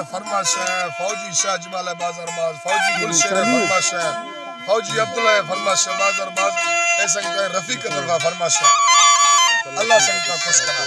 फरमाश है फौजी शाह जमाल बाजार बाज फौजी गुलशेर फरमाश है फौजी अब्दुल्ला फरमाश बाजार बाज ऐसा कि रफीक तरफा फरमाश है अल्लाह संग का खुश करा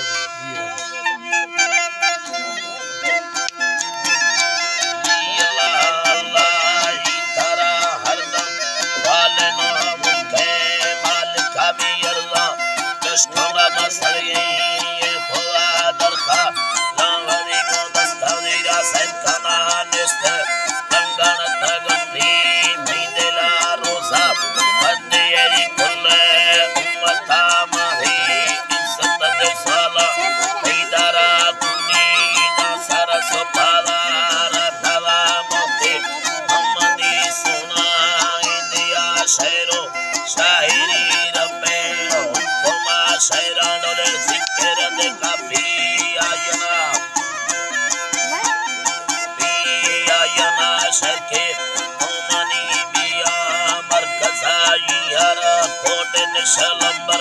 शलंबर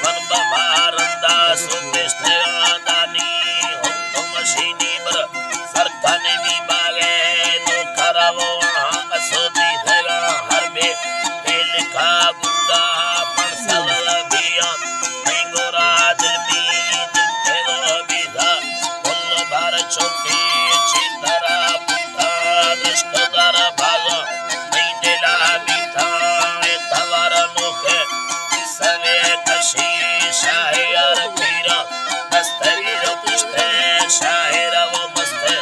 वन बहारंदा सुमिष्ट आदानी हम मशीनी बर सरकाने भी बागे नो करावो असोदी हैगा हर में लिखा गुंडा परसल बिया मेंगोरा दिल में तेरो बिधा कुल बार छोटी चितरा पुता दशकदार भाला मेंदेला बिथा तवार नोखे शायर पीरा दस्तगीर पुश्ते शायर वो मस्ते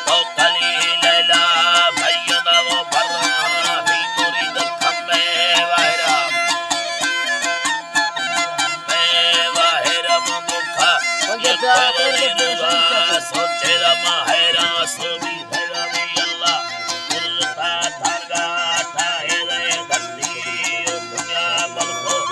तो कली लैला भैया वो बर्रा भी मुरीद खम्मे वाहिरा मुखा ये कलरीनुगा सोचे रमा हैरा सोबी हैरा भी अल्लाह उल्ता धारगा ताहे गंदी दुनिया बलखो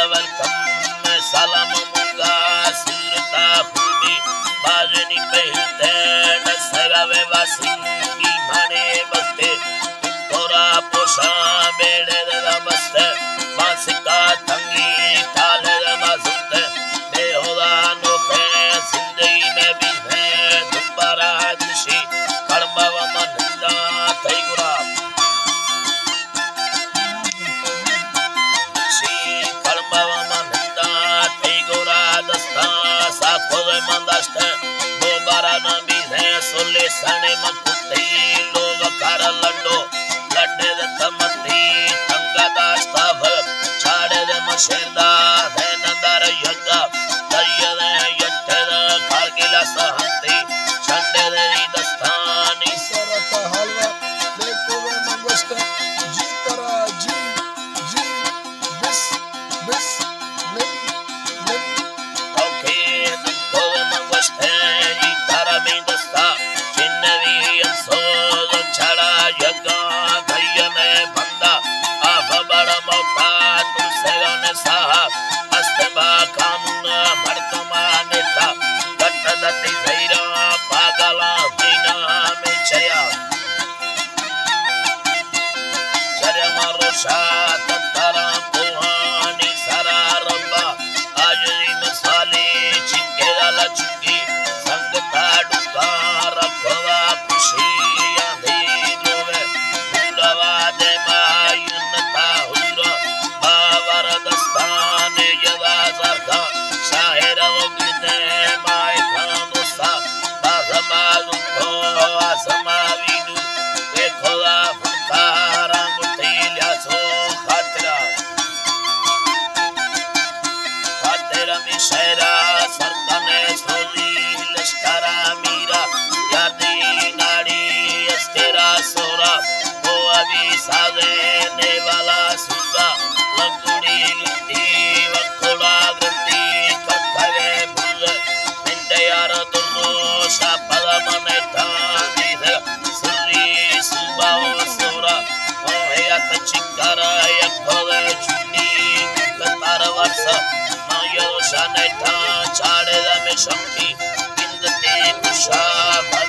welcome salam munga surta khudi bajni pehte dasara veva singi mane baste tora posha bede da baste masika tangi tale da mazute behoda no pe zindagi mein bhi hai dombara dushi karma wa mananda taigura Sole sane makuti lova kara lando ladde da tamati tanga da stav chade da mashenda venandar yaga dariya da yatte da kargila sahanti chande da dastani sarata halwa leko ve mangosta jitara ji bis lim okay ko ve mangosta jitara me dasta Shanti, in the day, Pusha,